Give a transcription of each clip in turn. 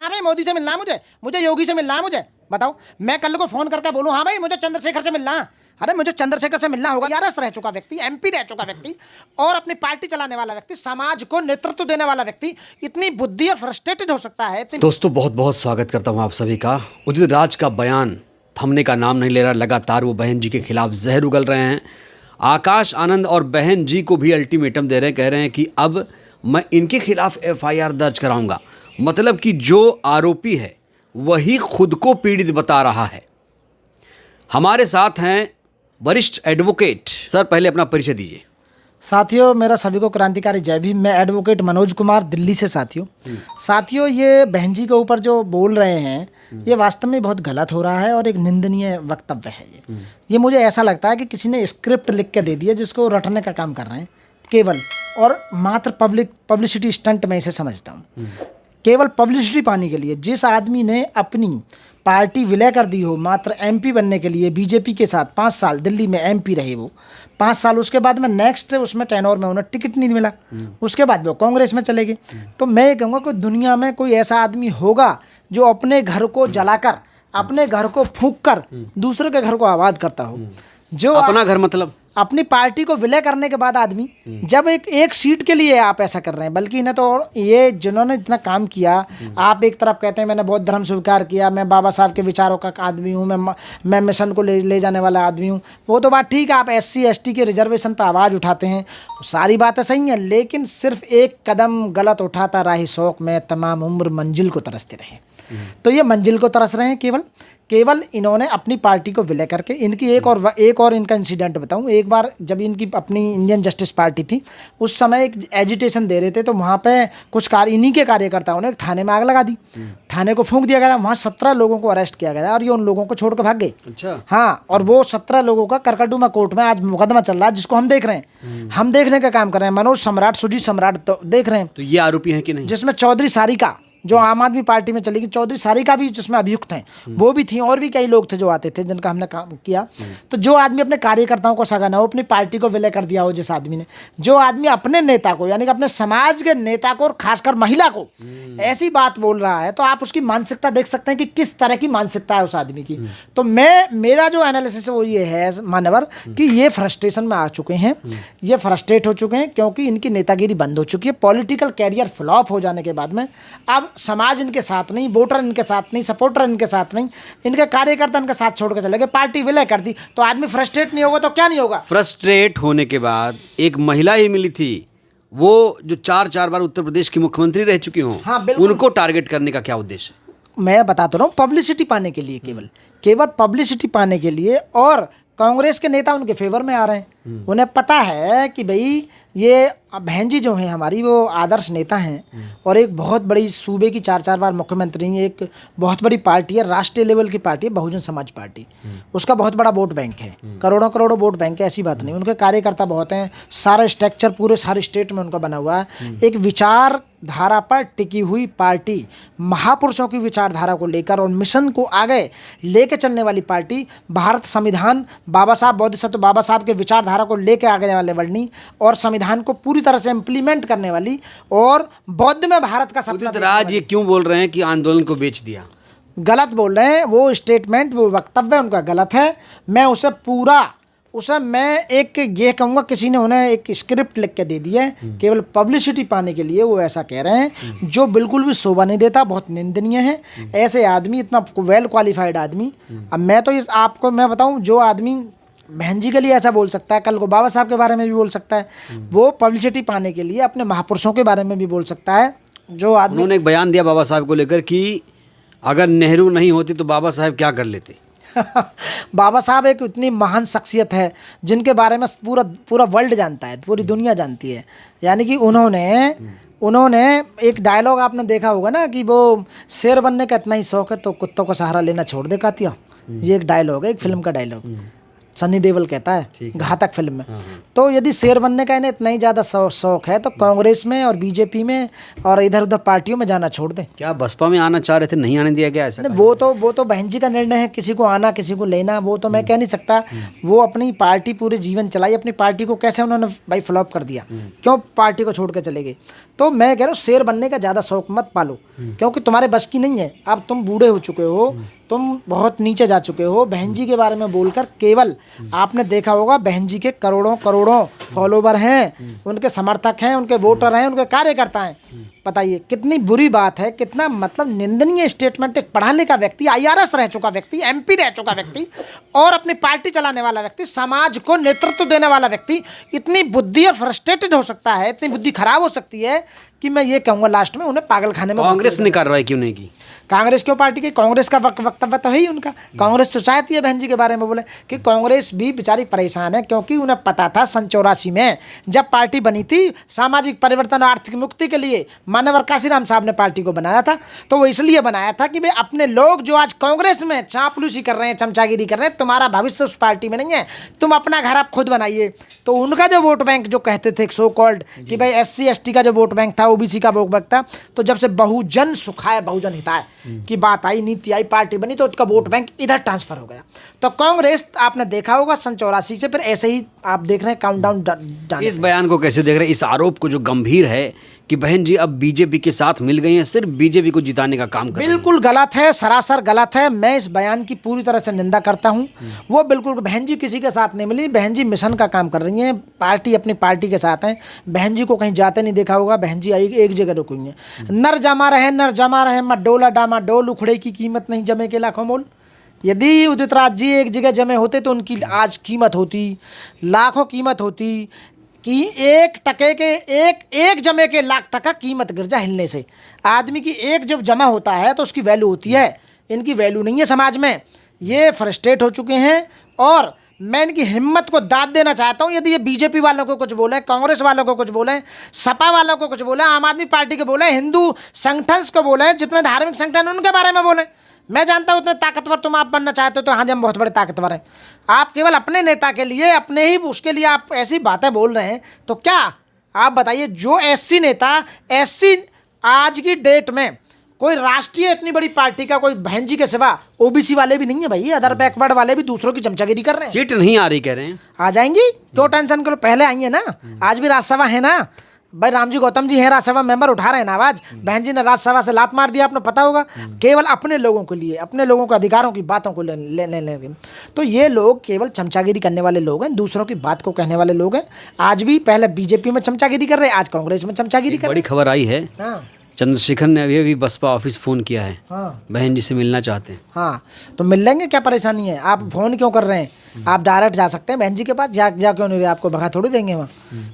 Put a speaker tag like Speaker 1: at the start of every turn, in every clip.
Speaker 1: हाँ भाई मोदी से मिलना है मुझे योगी से मिलना है मुझे, बताओ मैं कल को फोन करके बोलूँ हाँ भाई मुझे चंद्रशेखर से मिलना है, अरे मुझे चंद्रशेखर से मिलना होगा। आरएस रह चुका व्यक्ति, एमपी रह चुका व्यक्ति और अपनी पार्टी चलाने वाला व्यक्ति, समाज को नेतृत्व देने वाला व्यक्ति इतनी बुद्धि और फ्रस्ट्रेटेड हो सकता है।
Speaker 2: दोस्तों बहुत बहुत स्वागत करता हूं आप सभी का। उदित राज का बयान थमने का नाम नहीं ले रहा, लगातार वो बहन जी के खिलाफ जहर उगल रहे हैं। आकाश आनंद और बहन जी को भी अल्टीमेटम दे रहे हैं, कह रहे हैं कि अब मैं इनके खिलाफ एफआईआर दर्ज कराऊंगा। मतलब कि जो आरोपी है वही खुद को पीड़ित बता रहा है। हमारे साथ हैं वरिष्ठ एडवोकेट। सर पहले अपना परिचय दीजिए।
Speaker 1: साथियों मेरा सभी को क्रांतिकारी जय भीम। मैं एडवोकेट मनोज कुमार दिल्ली से। साथियों ये बहन जी के ऊपर जो बोल रहे हैं ये वास्तव में बहुत गलत हो रहा है और एक निंदनीय वक्तव्य है। ये मुझे ऐसा लगता है कि किसी ने स्क्रिप्ट लिख के दे दिया जिसको रटने का काम कर रहे हैं केवल, और मात्र पब्लिसिटी स्टंट में इसे समझता हूँ। केवल पब्लिसिटी पाने के लिए जिस आदमी ने अपनी पार्टी विलय कर दी हो मात्र एमपी बनने के लिए, बीजेपी के साथ 5 साल दिल्ली में एमपी रहे वो 5 साल, उसके बाद में नेक्स्ट उसमें टेनोर में उन्हें टिकट नहीं मिला, उसके बाद वो कांग्रेस में चले गए। तो मैं ये कहूँगा कि दुनिया में कोई ऐसा आदमी होगा जो अपने घर को जलाकर, अपने घर को फूंक कर दूसरे के घर को आबाद करता हो। जो
Speaker 2: अपना घर मतलब
Speaker 1: अपनी पार्टी को विलय करने के बाद आदमी जब एक सीट के लिए आप ऐसा कर रहे हैं, बल्कि इन्हें तो ये जिन्होंने इतना काम किया, आप एक तरफ कहते हैं मैंने बौद्ध धर्म स्वीकार किया, मैं बाबा साहब के विचारों का आदमी हूँ, मैं मिशन को ले जाने वाला आदमी हूँ, वो तो बात ठीक है। आप SC ST के रिजर्वेशन पर आवाज़ उठाते हैं, सारी बातें सही हैं, लेकिन सिर्फ एक कदम गलत उठाता राही शौक में तमाम उम्र मंजिल को तरसते रहे। तो ये मंजिल को तरस रहे हैं केवल इन्होंने अपनी पार्टी को विलय करके। इनकी एक और इनका इंसिडेंट बताऊं। एक बार जब इनकी अपनी इंडियन जस्टिस पार्टी थी उस समय एक एजिटेशन दे रहे थे, तो वहाँ पे कुछ इन्हीं के कार्यकर्ताओं ने एक थाने में आग लगा दी, थाने को फूंक दिया गया। वहाँ 17 लोगों को अरेस्ट किया गया और ये उन लोगों को छोड़ कर भाग गए।
Speaker 2: अच्छा।
Speaker 1: हाँ, और वो 17 लोगों का करकटुमा कोर्ट में आज मुकदमा चल रहा है जिसको हम देख रहे हैं, हम देखने का काम कर रहे हैं। मनोज सम्राट, सुजीत सम्राट तो देख रहे हैं।
Speaker 2: तो ये आरोपी हैं कि नहीं?
Speaker 1: जिसमें चौधरी सारिका जो आम आदमी पार्टी में चली गई, चौधरी सारिका भी जिसमें अभियुक्त हैं, वो भी थी, और भी कई लोग थे जो आते थे जिनका हमने काम किया। तो जो आदमी अपने कार्यकर्ताओं को सगाना हो, अपनी पार्टी को विलय कर दिया हो, जिस आदमी ने, जो आदमी अपने नेता को यानी कि अपने समाज के नेता को और खासकर महिला को ऐसी बात बोल रहा है, तो आप उसकी मानसिकता देख सकते हैं कि किस तरह की मानसिकता है उस आदमी की। तो मेरा जो एनालिसिस है वो ये है मान्यवर कि ये फ्रस्ट्रेशन में आ चुके हैं, ये फ्रस्ट्रेट हो चुके हैं क्योंकि इनकी नेतागिरी बंद हो चुकी है। पॉलिटिकल कैरियर फ्लॉप हो जाने के बाद में अब समाज इनके साथ नहीं, वोटर इनके साथ नहीं, सपोर्टर इनके साथ नहीं, इनके कार्यकर्ता इनके साथ छोड़ के चले गए, पार्टी विलय कर दी। तो आदमी फ्रस्ट्रेट नहीं होगा तो क्या नहीं होगा?
Speaker 2: फ्रस्ट्रेट होने के बाद एक महिला ही मिली थी, वो जो 4 बार उत्तर प्रदेश की मुख्यमंत्री रह चुकी हों।
Speaker 1: हाँ, बिल्कुल।
Speaker 2: उनको टारगेट करने का क्या उद्देश्य है?
Speaker 1: मैं बताता रहा हूँ, पब्लिसिटी पाने के लिए, केवल पब्लिसिटी पाने के लिए। और कांग्रेस के नेता उनके फेवर में आ रहे हैं। उन्हें पता है कि भाई ये बहन जी जो हैं हमारी वो आदर्श नेता हैं और एक बहुत बड़ी सूबे की 4 बार मुख्यमंत्री हैं, एक बहुत बड़ी पार्टी है, राष्ट्रीय लेवल की पार्टी है बहुजन समाज पार्टी। उसका बहुत बड़ा वोट बैंक है, करोड़ों करोड़ों वोट बैंक है, ऐसी बात नहीं। उनके कार्यकर्ता बहुत हैं, सारा स्ट्रक्चर पूरे सारे स्टेट में उनका बना हुआ है। एक विचारधारा पर टिकी हुई पार्टी, महापुरुषों की विचारधारा को लेकर और मिशन को आगे लेके चलने वाली पार्टी, भारत संविधान, बाबा साहब बोधिसत्व बाबा साहब के विचारधारा को लेके आगे वाले बढ़नी और संविधान को पूरी तरह से इम्प्लीमेंट करने वाली और बौद्ध में भारत का सपना।
Speaker 2: उदित राज ये क्यों बोल रहे हैं कि आंदोलन को बेच दिया?
Speaker 1: गलत बोल रहे हैं। वो स्टेटमेंट, वो वक्तव्य उनका गलत है। मैं ये कहूँगा किसी ने उन्हें एक स्क्रिप्ट लिख के दे दी है केवल पब्लिसिटी पाने के लिए, वो ऐसा कह रहे हैं जो बिल्कुल भी शोभा नहीं देता, बहुत निंदनीय है। ऐसे आदमी, इतना वेल क्वालिफाइड आदमी, अब मैं तो आपको मैं बताऊं, जो आदमी बहन जी के लिए ऐसा बोल सकता है, कल को बाबा साहब के बारे में भी बोल सकता है, वो पब्लिसिटी पाने के लिए अपने महापुरुषों के बारे में भी बोल सकता है। जो आदमी,
Speaker 2: उन्होंने एक बयान दिया बाबा साहब को लेकर कि अगर नेहरू नहीं होती तो बाबा साहब क्या कर लेते।
Speaker 1: बाबा साहब एक इतनी महान शख्सियत है जिनके बारे में पूरा वर्ल्ड जानता है, पूरी दुनिया जानती है। यानी कि उन्होंने एक डायलॉग आपने देखा होगा ना कि वो शेर बनने का इतना ही शौक है तो कुत्तों का सहारा लेना छोड़ दे कातिया। ये एक डायलॉग है, एक फिल्म का डायलॉग। सनी देओल कहता है घातक फिल्म में। तो यदि शेर बनने का इन्हें इतना ही ज़्यादा शौक है तो कांग्रेस में और बीजेपी में और इधर उधर पार्टियों में जाना छोड़ दें।
Speaker 2: क्या बसपा में आना चाह रहे थे, नहीं आने दिया गया ऐसा?
Speaker 1: नहीं, वो तो बहन जी का निर्णय है, किसी को आना किसी को लेना, वो तो मैं कह नहीं सकता। वो अपनी पार्टी पूरे जीवन चलाई, अपनी पार्टी को कैसे उन्होंने भाई फ्लॉप कर दिया, क्यों पार्टी को छोड़ के चले गए। तो मैं कह रहा हूँ शेर बनने का ज़्यादा शौक मत पालो, क्योंकि तुम्हारे बस की नहीं है। अब तुम बूढ़े हो चुके हो, तुम बहुत नीचे जा चुके हो। बहन जी के बारे में बोलकर केवल आपने देखा होगा बहन जी के करोड़ों करोड़ों फॉलोवर हैं, उनके समर्थक हैं, उनके वोटर हैं, उनके कार्यकर्ता हैं। बताइए कितनी बुरी बात है, कितना मतलब निंदनीय स्टेटमेंट। एक पढ़ा लिखा व्यक्ति, IRS रह चुका व्यक्ति, MP रह चुका व्यक्ति और अपनी पार्टी चलाने वाला व्यक्ति, समाज को नेतृत्व देने वाला व्यक्ति इतनी बुद्धि और फ्रस्ट्रेटेड हो सकता है, इतनी बुद्धि खराब हो सकती है कि मैं ये कहूँगा लास्ट में उन्हें पागल खाने में।
Speaker 2: कांग्रेस ने कार्रवाई क्यों नहीं की?
Speaker 1: कांग्रेस क्यों पार्टी की? कांग्रेस का वक्तव्य तो है ही उनका। कांग्रेस तो चाहती है बहन जी के बारे में बोले कि कांग्रेस भी बेचारी परेशान है, क्योंकि उन्हें पता था 1984 में जब पार्टी बनी थी सामाजिक परिवर्तन और आर्थिक मुक्ति के लिए मानवर काशीराम साहब ने पार्टी को बनाया था। तो वो इसलिए बनाया था कि भाई अपने लोग जो आज कांग्रेस में चापलूसी कर रहे हैं, चमचागिरी कर रहे हैं, तुम्हारा भविष्य उस पार्टी में नहीं है, तुम अपना घर आप खुद बनाइए। तो उनका जो वोट बैंक जो कहते थे सो कॉल्ड कि भाई SC ST का जो वोट बैंक था, OBC का वोट बैंक था, तो जब से बहुजन सुखाय बहुजन हिताय की बात आई, नीति आई, पार्टी बनी, तो उसका वोट बैंक इधर ट्रांसफर हो गया। तो कांग्रेस आपने देखा होगा 1984 से फिर ऐसे ही आप देख रहे हैं काउंटडाउन।
Speaker 2: इस बयान को कैसे देख रहे हैं, इस आरोप को जो गंभीर है कि बहन जी अब बीजेपी के साथ मिल गई हैं, सिर्फ बीजेपी को जिताने का काम कर रही हैं?
Speaker 1: बिल्कुल गलत है, सरासर गलत है। मैं इस बयान की पूरी तरह से निंदा करता हूं। वो बिल्कुल, बहन जी किसी के साथ नहीं मिली, बहन जी मिशन का काम कर रही हैं, पार्टी अपनी पार्टी के साथ हैं। बहन जी को कहीं जाते नहीं देखा होगा, बहन जी एक जगह रुकी हैं। नर जमा रहे मत डोला डामा डोल, उखड़े की कीमत नहीं जमे के लाखों मोल। यदि उदित राज जी एक जगह जमे होते तो उनकी आज कीमत होती, लाखों कीमत होती, कि 1 टके के एक जमे के लाख टका कीमत गिर जा हिलने से। आदमी की एक जब जमा होता है तो उसकी वैल्यू होती है, इनकी वैल्यू नहीं है समाज में। ये फ्रस्ट्रेट हो चुके हैं और मैं इनकी हिम्मत को दाद देना चाहता हूँ। यदि ये बीजेपी वालों को कुछ बोले, कांग्रेस वालों को कुछ बोले, सपा वालों को कुछ बोले, आम आदमी पार्टी के बोले, हिंदू संगठन को बोले, जितने धार्मिक संगठन उनके बारे में बोले, मैं जानता हूँ उतने ताकतवर तुम आप बनना चाहते हो तो हाँ जी हम बहुत बड़े ताकतवर हैं। आप केवल अपने नेता के लिए, अपने ही उसके लिए आप ऐसी बातें बोल रहे हैं। तो क्या आप बताइए, जो SC नेता, SC आज की डेट में कोई राष्ट्रीय इतनी बड़ी पार्टी का कोई बहन जी के सिवा OBC वाले भी नहीं है भाई, अदर बैकवर्ड वाले भी दूसरों की चमचागिरी कर रहे हैं।
Speaker 2: सीट नहीं आ रही कह रहे हैं,
Speaker 1: आ जाएंगी, क्यों टेंशन करो, पहले आई है ना। आज भी राज्यसभा है ना भाई, रामजी गौतम जी हैं राज्यसभा मेंबर, उठा रहे हैं ना आवाज। बहन जी ने राज्यसभा से लात मार दिया, आपने पता होगा, केवल अपने लोगों के लिए, अपने लोगों के अधिकारों की बातों को लेने। तो ये लोग केवल चमचागिरी करने वाले लोग हैं, दूसरों की बात को कहने वाले लोग हैं। आज भी पहले बीजेपी में चमचागिरी कर रहे हैं, आज कांग्रेस में चमचागिरी कर रहे हैं।
Speaker 2: बड़ी खबर आई है,
Speaker 1: हाँ।
Speaker 2: चंद्रशेखर ने अभी बसपा ऑफिस फ़ोन किया है,
Speaker 1: हाँ।
Speaker 2: बहन जी से मिलना चाहते हैं।
Speaker 1: हाँ, तो मिल लेंगे, क्या परेशानी है? आप फ़ोन क्यों कर रहे हैं? आप डायरेक्ट जा सकते हैं बहन जी के पास, जा क्यों नहीं रहे? आपको भगा थोड़ी देंगे वहाँ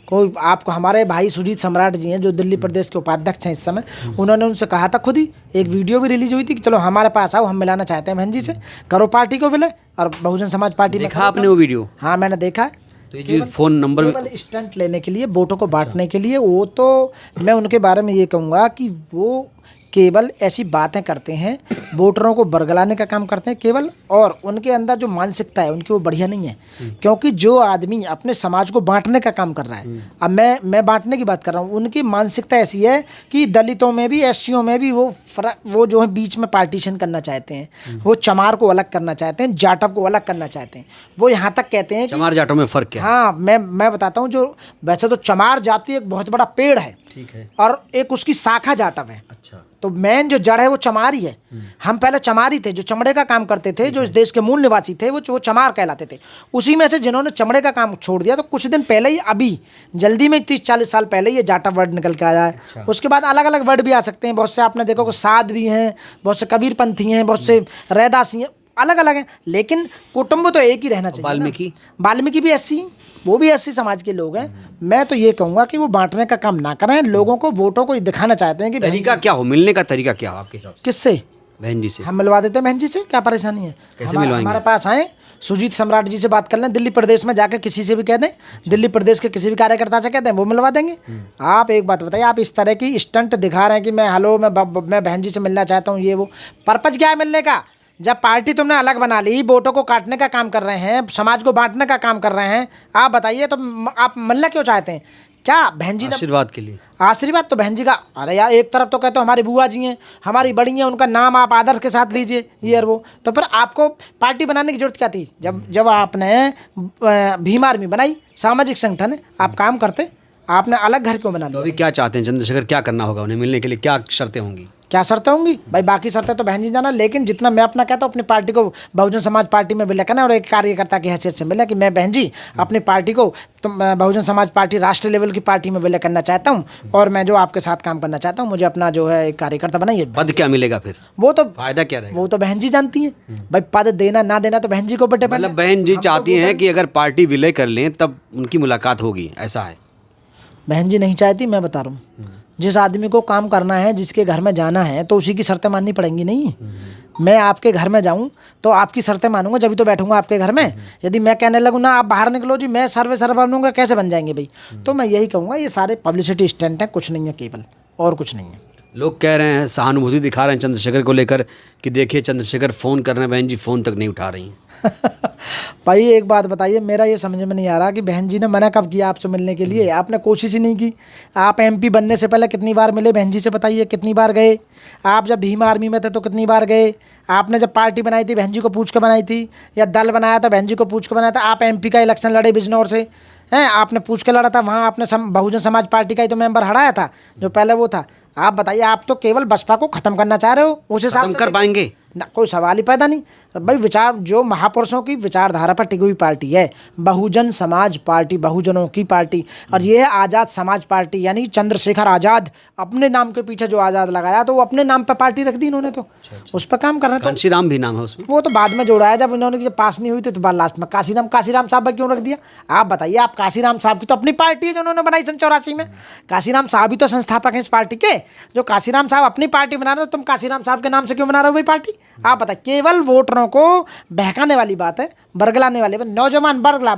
Speaker 1: कोई। आपको हमारे भाई सुजीत सम्राट जी हैं जो दिल्ली प्रदेश के उपाध्यक्ष हैं इस समय, उन्होंने उनसे कहा था, खुद ही एक वीडियो भी रिलीज हुई थी कि चलो हमारे पास आओ, हम मिलाना चाहते हैं बहन जी से, करो पार्टी को विलय और बहुजन समाज पार्टी में।
Speaker 2: देखा आपने वो वीडियो?
Speaker 1: हाँ मैंने देखा है।
Speaker 2: तो ये जो फ़ोन नंबर
Speaker 1: केवल स्टंट लेने के लिए, वोटों को बांटने के लिए, वो तो मैं उनके बारे में ये कहूँगा कि वो केवल ऐसी बातें करते हैं, वोटरों को बरगलाने का काम करते हैं केवल, और उनके अंदर जो मानसिकता है उनकी वो बढ़िया नहीं है। क्योंकि जो आदमी अपने समाज को बांटने का काम कर रहा है, अब मैं बांटने की बात कर रहा हूँ, उनकी मानसिकता ऐसी है कि दलितों में भी, SCओं में भी वो जो है बीच में पार्टीशन करना चाहते हैं, वो चमार को अलग करना चाहते हैं, जाटव को अलग करना चाहते हैं। वो यहाँ तक कहते हैं
Speaker 2: चमार जाटों में फ़र्क क्या है?
Speaker 1: हाँ मैं बताता हूँ। जो वैसे तो चमार जाति एक बहुत बड़ा पेड़ है,
Speaker 2: ठीक है,
Speaker 1: और एक उसकी शाखा जाटव है।
Speaker 2: अच्छा,
Speaker 1: तो मेन जो जड़ है वो चमार ही है। हम पहले चमारी थे, जो चमड़े का काम करते थे, जो इस देश के मूल निवासी थे, वो चमार कहलाते थे। उसी में से जिन्होंने चमड़े का काम छोड़ दिया, तो कुछ दिन पहले ही, अभी जल्दी में 30-40 साल पहले ये जाटा वर्ड निकल के आया है।
Speaker 2: अच्छा।
Speaker 1: उसके बाद अलग अलग वर्ड भी आ सकते हैं, बहुत से आपने देखो साध भी हैं, बहुत से कबीरपंथी हैं, बहुत से रैदासी हैं, अलग अलग हैं, लेकिन कुटुंब तो एक ही रहना चाहिए। वाल्मीकि भी SC, वो भी SC समाज के लोग हैं। मैं तो ये कहूँगा कि वो बांटने का काम ना करें, लोगों को वोटों को दिखाना चाहते हैं कि
Speaker 2: तरीका क्या हो, मिलने का तरीका क्या हो आपके हिसाब से?
Speaker 1: किससे?
Speaker 2: बहन जी से।
Speaker 1: हम मिलवा देते हैं बहन जी से, क्या परेशानी है?
Speaker 2: कैसे मिलवाएंगे?
Speaker 1: हमारे पास आए, सुजीत सम्राट जी से बात कर लें, दिल्ली प्रदेश में जाकर किसी से भी कह दें, दिल्ली प्रदेश के किसी भी कार्यकर्ता से कह दें, वो मिलवा देंगे। आप एक बात बताइए, आप इस तरह की स्टंट दिखा रहे हैं कि मैं बहन जी से मिलना चाहता हूँ, ये वो पर्पज क्या है मिलने का? जब पार्टी तुमने अलग बना ली, वोटों को काटने का काम कर रहे हैं, समाज को बांटने का काम कर रहे हैं, आप बताइए तो आप मिलना क्यों चाहते हैं? क्या बहन जी ने
Speaker 2: आशीर्वाद के लिए?
Speaker 1: आशीर्वाद तो बहन जी का, अरे यार एक तरफ तो कहते हो हमारी बुआ जी हैं, हमारी बड़ी हैं, उनका नाम आप आदर्श के साथ लीजिए ये और वो, तो फिर आपको पार्टी बनाने की जरूरत क्या थी? जब आपने भीम आर्मी बनाई, सामाजिक संगठन है, आप काम करते, आपने अलग घर क्यों बना
Speaker 2: तो
Speaker 1: लिया?
Speaker 2: अभी क्या चाहते हैं चंद्रशेखर, क्या करना होगा उन्हें मिलने के लिए, क्या शर्तें होंगी?
Speaker 1: क्या शर्तें होंगी भाई? बाकी शर्तें तो बहन जी जाना, लेकिन जितना मैं अपना कहता हूँ अपनी पार्टी को बहुजन समाज पार्टी में विलय करना और एक कार्यकर्ता की हैसियत से मिला कि मैं बहन जी अपनी पार्टी को बहुजन समाज पार्टी राष्ट्रीय लेवल की पार्टी में विलय करना चाहता हूँ और मैं जो आपके साथ काम करना चाहता हूँ, मुझे अपना जो है एक कार्यकर्ता बनाइए।
Speaker 2: पद क्या मिलेगा फिर?
Speaker 1: वो तो
Speaker 2: फायदा क्या रहेगा?
Speaker 1: वो तो बहन जी जानती हैं भाई, पद देना ना देना तो बहन जी को बटे।
Speaker 2: मतलब बहन जी चाहती हैं कि अगर पार्टी विलय कर लें तब उनकी मुलाकात होगी, ऐसा है?
Speaker 1: बहन जी नहीं चाहती, मैं बता रहा हूँ। जिस आदमी को काम करना है, जिसके घर में जाना है, तो उसी की शर्तें माननी पड़ेंगी। नहीं मैं आपके घर में जाऊं तो आपकी शर्तें मानूंगा, जब तो बैठूंगा आपके घर में। यदि मैं कहने लगूँ ना आप बाहर निकलो जी, मैं सर्व बनूंगा, कैसे बन जाएंगे भाई? तो मैं यही कहूँगा ये सारे पब्लिसिटी स्टंट है, कुछ नहीं है, केवल और कुछ नहीं है।
Speaker 2: लोग कह रहे हैं, सहानुभूति दिखा रहे हैं चंद्रशेखर को लेकर कि देखिए चंद्रशेखर फ़ोन कर रहे हैं, बहन जी फ़ोन तक नहीं उठा रही हैं।
Speaker 1: भाई एक बात बताइए, मेरा ये समझ में नहीं आ रहा कि बहन जी ने मना कब किया आपसे मिलने के लिए? आपने कोशिश ही नहीं की। आप एमपी बनने से पहले कितनी बार मिले बहन जी से, बताइए कितनी बार गए? आप जब भीम आर्मी में थे तो कितनी बार गए? आपने जब पार्टी बनाई थी बहन जी को पूछ के बनाई थी, या दल बनाया था बहन जी को पूछ के बनाया था? आप एमपी का इलेक्शन लड़े बिजनौर से हैं, आपने पूछ के लड़ा था, वहाँ आपने बहुजन समाज पार्टी का ही तो मेंबर हराया था जो पहले वो था। आप बताइए, आप तो केवल बसपा को खत्म करना चाह रहे हो, उस हिसाब से
Speaker 2: कर पाएंगे
Speaker 1: ना? कोई सवाल ही पैदा नहीं भाई। विचार जो महापुरुषों की विचारधारा पर टिकी हुई पार्टी है बहुजन समाज पार्टी, बहुजनों की पार्टी, और ये है आज़ाद समाज पार्टी, यानी चंद्रशेखर आज़ाद, अपने नाम के पीछे जो आज़ाद लगाया तो वो अपने नाम पर पार्टी रख दी इन्होंने, तो उस पर काम कर रहे हैं।
Speaker 2: कांशीराम भी नाम है उसमें,
Speaker 1: वो तो बाद में जोड़ा है, जब इन्होंने जब पास नहीं हुई थी तो बाद लास्ट में काशीराम साहब क्यों रख दिया? आप बताइए, आप काशीराम साहब की तो अपनी पार्टी है जो उन्होंने बनाई सन 84 में। काशीराम साहब भी तो संस्थापक हैं इस पार्टी के। जो काशीराम साहब अपनी पार्टी बना रहे हो, तुम काशीराम साहब के नाम से क्यों बना रहे हो भाई पार्टी? आप बताइए, केवल वोटरों को बहकाने वाली बात है, बरगलाने वाली बात। नौजवान बरगला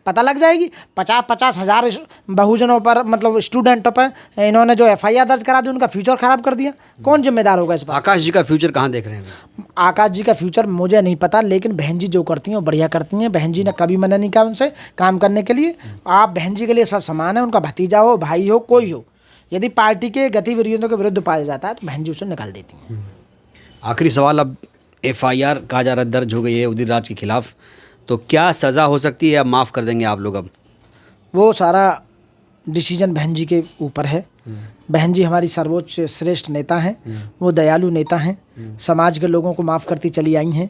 Speaker 1: पता लग जाएगी। 50-50 हज़ार बहुजनों पर, मतलब स्टूडेंटों पर इन्होंने जो FIR दर्ज करा दी, उनका फ्यूचर खराब कर दिया। कौन जिम्मेदार होगा इस पर?
Speaker 2: आकाश जी का फ्यूचर कहाँ देख रहे हैं?
Speaker 1: आकाश जी का फ्यूचर मुझे नहीं पता, लेकिन बहन जी जो करती हैं वो बढ़िया करती हैं। बहन जी ने कभी मना नहीं किया उनसे काम करने के लिए। आप बहन जी के लिए सब समान है, उनका भतीजा हो, भाई हो, कोई हो। यदि पार्टी के गतिविधियों के विरुद्ध पाया जाता है तो बहन जी उसे निकाल देती हैं।
Speaker 2: आखिरी सवाल, अब FIR कहा जा रहा है दर्ज हो गई है उदित राज के खिलाफ, तो क्या सज़ा हो सकती है, अब माफ़ कर देंगे आप लोग? अब
Speaker 1: वो सारा डिसीजन बहन जी के ऊपर है। बहन जी हमारी सर्वोच्च श्रेष्ठ नेता हैं, वो दयालु नेता हैं, समाज के लोगों को माफ़ करती चली आई हैं,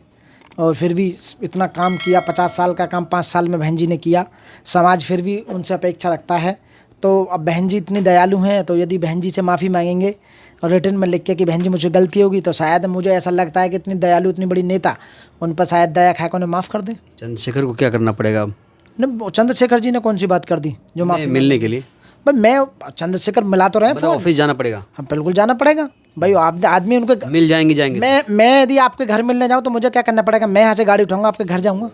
Speaker 1: और फिर भी इतना काम किया, 50 साल का काम 5 साल में बहन जी ने किया। समाज फिर भी उनसे अपेक्षा रखता है। तो अब बहन जी इतनी दयालु हैं, तो यदि बहन जी से माफ़ी मांगेंगे और रिटर्न में लिख के कि बहन जी मुझे गलती होगी, तो शायद मुझे ऐसा लगता है कि इतनी दयालु, इतनी बड़ी नेता, उन पर शायद दया खा के उन्हें माफ़ कर दें।
Speaker 2: चंद्रशेखर को क्या करना पड़ेगा अब?
Speaker 1: न, चंद्रशेखर जी ने कौन सी बात कर दी जो माफ़ी
Speaker 2: मिलने के लिए?
Speaker 1: भाई मैं चंद्रशेखर मिला तो रहे,
Speaker 2: ऑफिस जाना पड़ेगा?
Speaker 1: हाँ बिल्कुल जाना पड़ेगा भाई। आप आदमी उनके
Speaker 2: मिल जाएंगे।
Speaker 1: मैं यदि आपके घर मिलने जाऊँ तो मुझे क्या करना पड़ेगा? मैं यहाँ से गाड़ी उठाऊंगा, आपके घर जाऊँगा,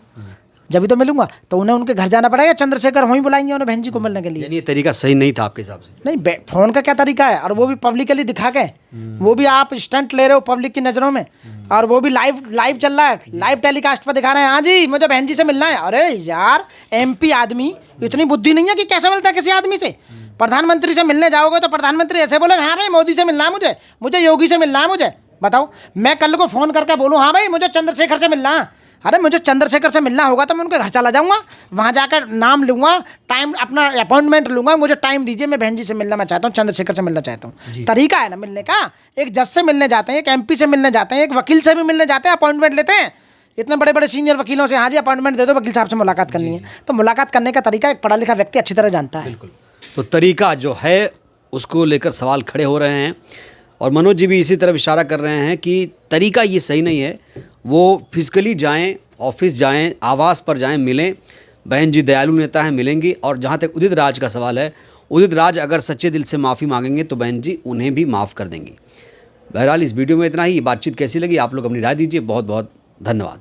Speaker 1: जब भी तो मिलूंगा। तो उन्हें उनके घर जाना पड़ेगा, चंद्रशेखर वहीं बुलाएंगे उन्हें बहन जी को मिलने के लिए।
Speaker 2: यानी ये तरीका सही नहीं था आपके हिसाब से?
Speaker 1: नहीं, फ़ोन का क्या तरीका है, और वो भी पब्लिकली दिखा के, वो भी आप स्टंट ले रहे हो पब्लिक की नज़रों में, और वो भी लाइव चल रहा है, लाइव टेलीकास्ट पर दिखा रहे हैं, हाँ जी मुझे बहन जी से मिलना है। अरे यार, MP आदमी इतनी बुद्धि नहीं है कि कैसे मिलता है किसी आदमी से? प्रधानमंत्री से मिलने जाओगे तो प्रधानमंत्री ऐसे बोले, हाँ भाई मोदी से मिलना है, मुझे योगी से मिलना है, मुझे बताओ। मैं कल को फ़ोन करके बोलूँ, हाँ भाई मुझे चंद्रशेखर से मिलना है। अरे मुझे चंद्रशेखर से मिलना होगा तो मैं उनके घर चला जाऊंगा, वहाँ जाकर नाम लूँगा, टाइम अपना अपॉइंटमेंट लूँगा, मुझे टाइम दीजिए, मैं बहन जी से मिलना मैं चाहता हूँ, चंद्रशेखर से मिलना चाहता हूँ। तरीका है ना मिलने का। एक जज से मिलने जाते हैं, एक MP से मिलने जाते हैं, एक वकील से भी मिलने जाते हैं, अपॉइंटमेंट लेते हैं। इतने बड़े बड़े सीनियर वकीलों से, हाँ जी अपॉइंटमेंट दे दो, वकील साहब से मुलाकात करनी है। तो मुलाकात करने का तरीका एक पढ़ा लिखा व्यक्ति अच्छी तरह जानता है।
Speaker 2: बिल्कुल। तो तरीका जो है उसको लेकर सवाल खड़े हो रहे हैं, और मनोज जी भी इसी तरफ इशारा कर रहे हैं कि तरीका ये सही नहीं है। वो फिजिकली जाएं, ऑफिस जाएं, आवास पर जाएं, मिलें। बहन जी दयालु नेता हैं, मिलेंगी। और जहाँ तक उदित राज का सवाल है, उदित राज अगर सच्चे दिल से माफ़ी मांगेंगे तो बहन जी उन्हें भी माफ़ कर देंगी। बहरहाल इस वीडियो में इतना ही। बातचीत कैसी लगी आप लोग अपनी राय दीजिए। बहुत बहुत धन्यवाद।